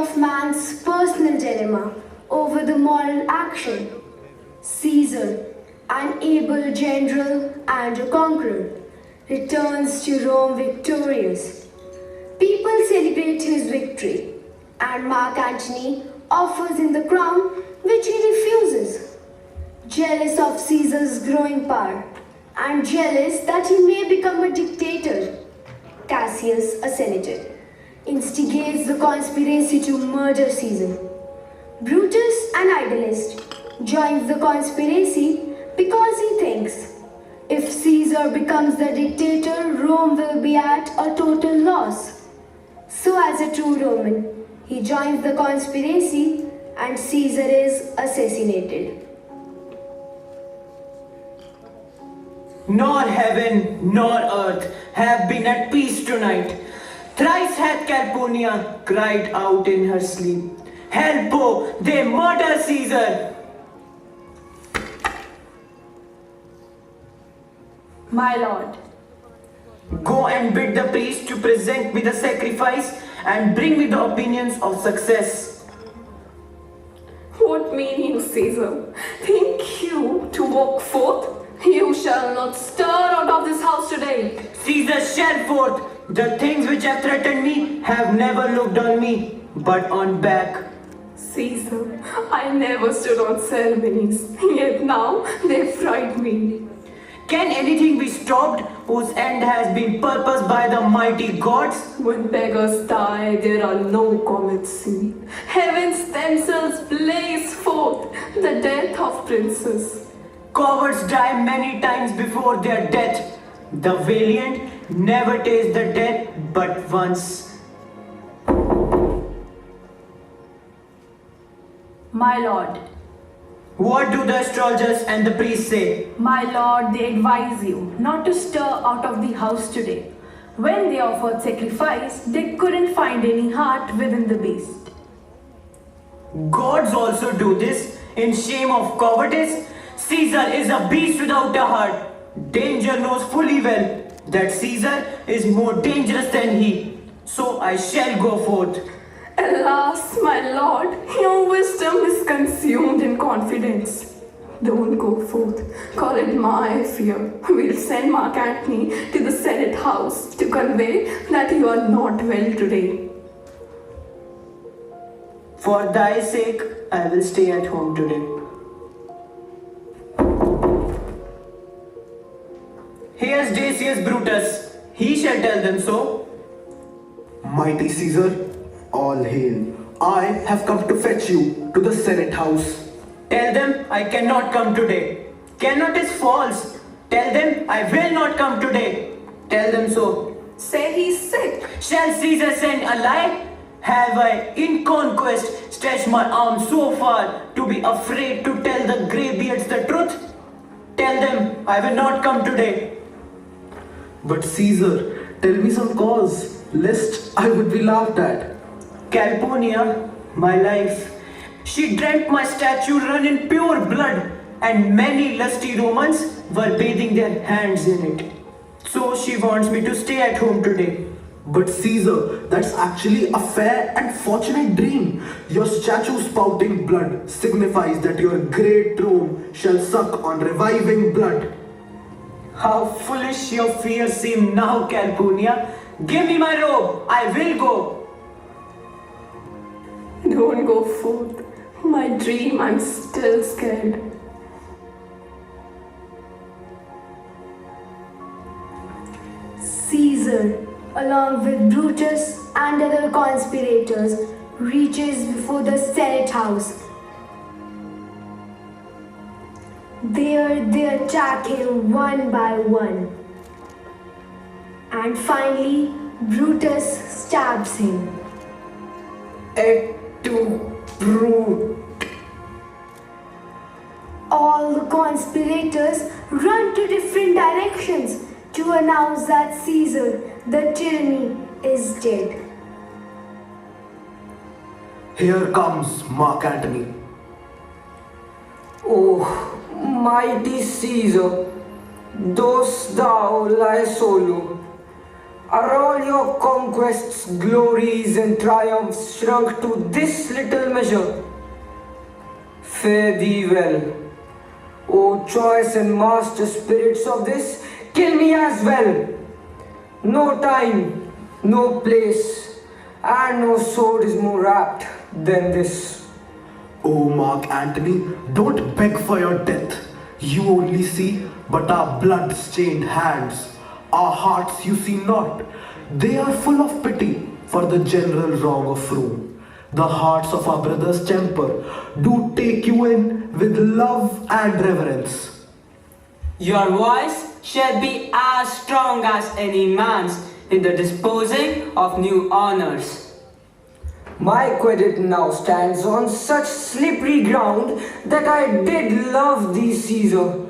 of man's personal dilemma over the moral action. Caesar, an able general and a conqueror, returns to Rome victorious. People celebrate his victory, and Mark Antony offers him the crown, which he refuses. Jealous of Caesar's growing power, and jealous that he may become a dictator, Cassius, a senator, instigates the conspiracy to murder Caesar. Brutus, an idealist, joins the conspiracy because he thinks if Caesar becomes the dictator, Rome will be at a total loss. So, as a true Roman, he joins the conspiracy and Caesar is assassinated. Nor heaven nor earth have been at peace tonight. Thrice hath Calpurnia cried out in her sleep, "Help! They murder Caesar!" My lord. Go and bid the priest to present me the sacrifice and bring me the opinions of success. What mean you, Caesar? Think you to walk forth? You shall not stir out of this house today. Caesar shall forth. The things which have threatened me have never looked on me, but on back. Caesar, I never stood on ceremonies, yet now they fright me. Can anything be stopped whose end has been purposed by the mighty gods? When beggars die, there are no comets seen. Heavens themselves blaze forth the death of princes. Cowards die many times before their death. The valiant never taste the death but once. My lord. What do the astrologers and the priests say? My lord, they advise you not to stir out of the house today. When they offered sacrifice, they couldn't find any heart within the beast. Gods also do this in shame of cowardice. Caesar is a beast without a heart. Danger knows fully well that Caesar is more dangerous than he. So I shall go forth. Alas, my lord, your wisdom is consumed in confidence. Don't go forth. Call it my fear. We'll send Mark Antony to the Senate House to convey that you are not well today. For thy sake, I will stay at home today. Here's Decius Brutus. He shall tell them so. Mighty Caesar, all hail. I have come to fetch you to the Senate House. Tell them I cannot come today. Cannot is false. Tell them I will not come today. Tell them so. Say he's sick. Shall Caesar send a lie? Have I, in conquest, stretched my arm so far to be afraid to tell the greybeards the truth? Tell them I will not come today. But Caesar, tell me some cause, lest I would be laughed at. Calpurnia, my life. She dreamt my statue run in pure blood, and many lusty Romans were bathing their hands in it. So she wants me to stay at home today. But Caesar, that's actually a fair and fortunate dream. Your statue spouting blood signifies that your great Rome shall suck on reviving blood. How foolish your fears seem now, Calpurnia. Give me my robe. I will go. Don't go forth. My dream, I'm still scared. Caesar, along with Brutus and other conspirators, reaches before the Senate House. There they attack him one by one. And finally, Brutus stabs him. Et tu, brute. All the conspirators run to different directions to announce that Caesar, the tyranny, is dead. Here comes Mark Antony. Oh, mighty Caesar, dost thou lie solo? Are all your conquests, glories, and triumphs shrunk to this little measure? Fare thee well. O choice and master spirits of this, kill me as well. No time, no place, and no sword is more apt than this. Oh, Mark Antony, don't beg for your death. You only see but our blood-stained hands. Our hearts you see not. They are full of pity for the general wrong of Rome. The hearts of our brothers temper do take you in with love and reverence. Your voice shall be as strong as any man's in the disposing of new honors. My credit now stands on such slippery ground that I did love thee, Caesar.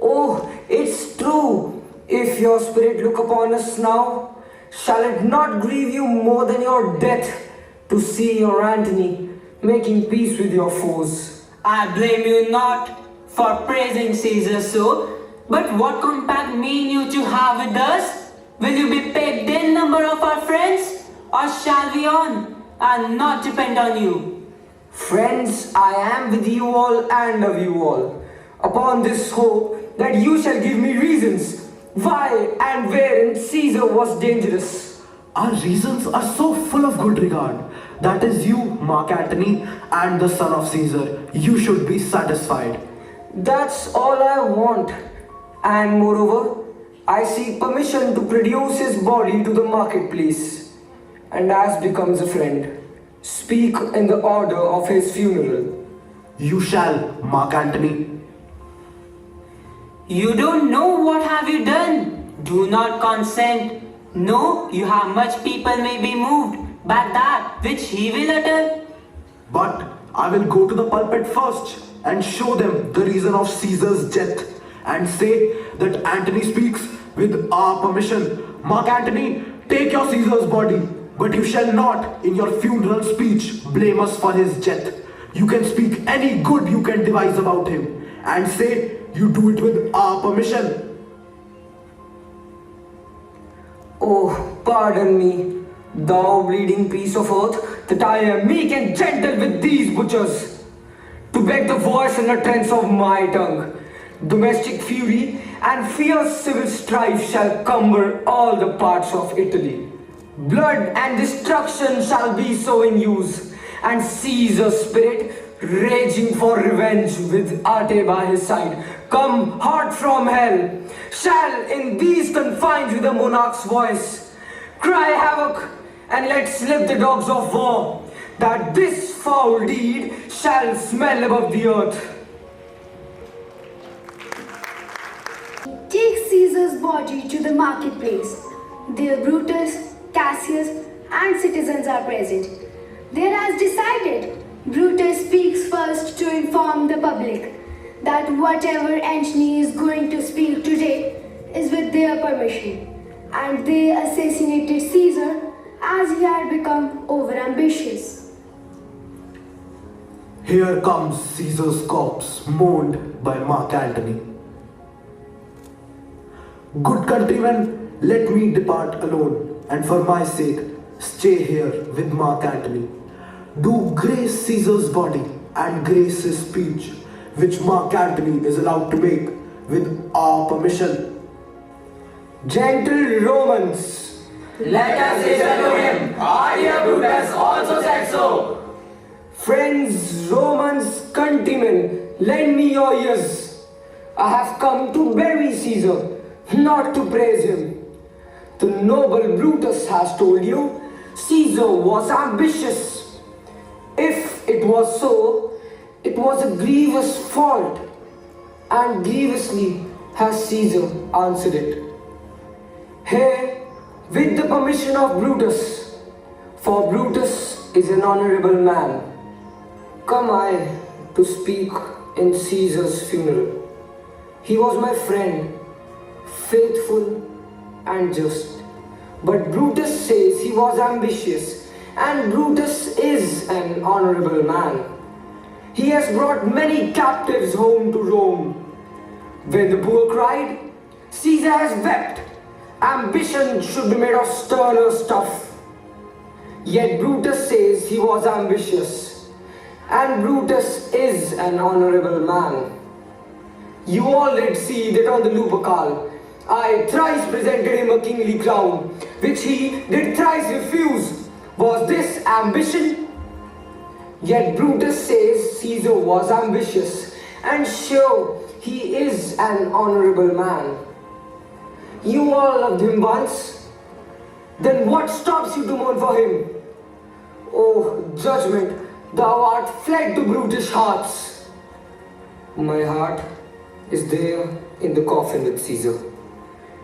Oh, it's true. If your spirit look upon us now, shall it not grieve you more than your death to see your Antony making peace with your foes? I blame you not for praising Caesar so, but what compact mean you to have with us? Will you be paid in number of our friends, or shall we on and not depend on you? Friends, I am with you all and of you all, upon this hope that you shall give me reasons why and wherein Caesar was dangerous. Our reasons are so full of good regard. That is you, Mark Antony, and the son of Caesar. You should be satisfied. That's all I want. And moreover, I seek permission to produce his body to the marketplace, and as becomes a friend, speak in the order of his funeral. You shall, Mark Antony. You don't know what have you done. Do not consent. No, you have much people may be moved by that which he will utter. But I will go to the pulpit first and show them the reason of Caesar's death and say that Antony speaks with our permission. Mark Antony, take your Caesar's body, but you shall not in your funeral speech blame us for his death. You can speak any good you can devise about him and say you do it with our permission. Oh, pardon me, thou bleeding piece of earth, that I am meek and gentle with these butchers. To beg the voice and utterance of my tongue, domestic fury and fierce civil strife shall cumber all the parts of Italy. Blood and destruction shall be so in use, and Caesar's spirit, raging for revenge with Ate by his side, come hot from hell, shall in these confines with the monarch's voice cry havoc and let slip the dogs of war, that this foul deed shall smell above the earth. Take Caesar's body to the marketplace. There Brutus, Cassius, and citizens are present. There as decided, Brutus speaks first to inform the public that whatever Antony is going to speak today is with their permission, and they assassinated Caesar as he had become overambitious. Here comes Caesar's corpse, mourned by Mark Antony. Good countrymen, let me depart alone, and for my sake, stay here with Mark Antony. Do grace Caesar's body and grace his speech, which Mark Antony is allowed to make with our permission. Gentle Romans, Let us listen to him. Our dear Brutus also said so. friends, Romans, countrymen, lend me your ears. I have come to bury Caesar, not to praise him. The noble Brutus has told you Caesar was ambitious. If it was so, it was a grievous fault, and grievously has Caesar answered it. Here, with the permission of Brutus, for Brutus is an honorable man, come I to speak in Caesar's funeral. He was my friend, faithful and just. But Brutus says he was ambitious, and Brutus is an honorable man. He has brought many captives home to Rome. When the poor cried, Caesar has wept, Ambition should be made of sterner stuff. Yet Brutus says he was ambitious. And Brutus is an honorable man. You all did see that on the Lupercal, I thrice presented him a kingly crown, which he did thrice refuse. Was this ambition? Yet Brutus says Caesar was ambitious, and sure, he is an honorable man. You all loved him once. Then what stops you to mourn for him? Oh, judgment, thou art fled to brutish hearts. My heart is there in the coffin with Caesar,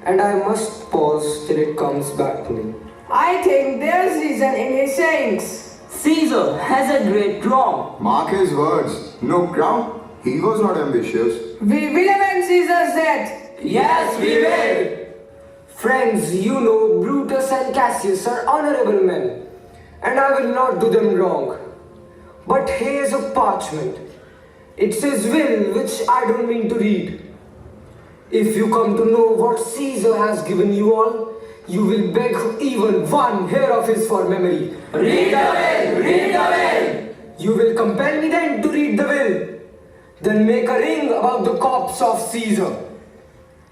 and I must pause till it comes back to me. I think there's reason in his sayings. Caesar has a great wrong. Mark his words. No crown. He was not ambitious. We will avenge Caesar's death. Yes, we will. Friends, you know Brutus and Cassius are honorable men, and I will not do them wrong. But here's a parchment. It's his will, which I don't mean to read. If you come to know what Caesar has given you all, you will beg even one hair of his for memory. Read the will! Read the will! You will compel me then to read the will. Then make a ring about the corpse of Caesar.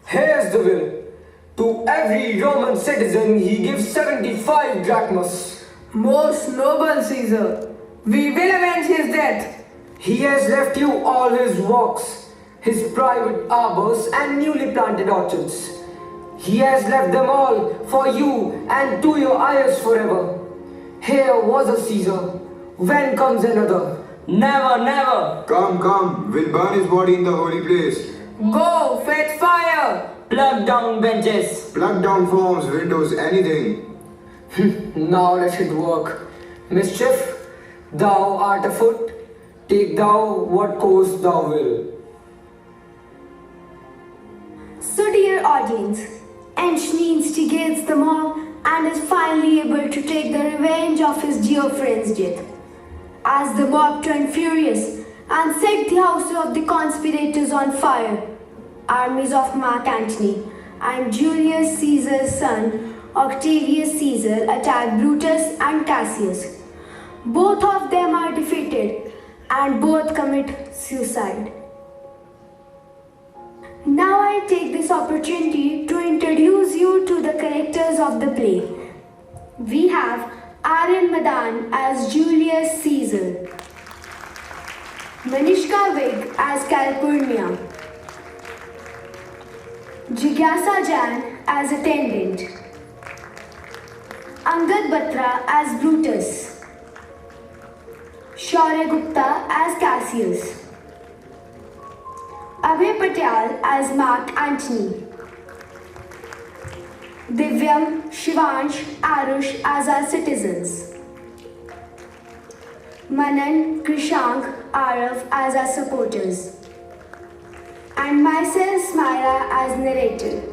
Here's the will. To every Roman citizen he gives 75 drachmas. Most noble Caesar, we will avenge his death. He has left you all his walks, his private arbors and newly planted orchards. He has left them all for you and to your eyes forever. Here was a Caesar. When comes another? Never, never. Come, come. We'll burn his body in the holy place. Go, fetch fire. Plug down benches. Plug down forms, windows, anything. Now let it work. Mischief, thou art afoot. Take thou what course thou will. So, dear audience, Antony instigates the mob and is finally able to take the revenge of his dear friend's death. As the mob turned furious and set the houses of the conspirators on fire, armies of Mark Antony and Julius Caesar's son Octavius Caesar attack Brutus and Cassius. Both of them are defeated and both commit suicide. Now I take this opportunity to introduce you to the characters of the play. We have Aryan Madan as Julius Caesar, Manishka Vig as Calpurnia, Jigyasa Jan as attendant, Angad Batra as Brutus, Shaurya Gupta as Cassius, Abhay Patel as Mark Antony, Divyam, Shivansh, Arush as our citizens, Manan, Krishank, Arav as our supporters, and myself, Smira, as narrator.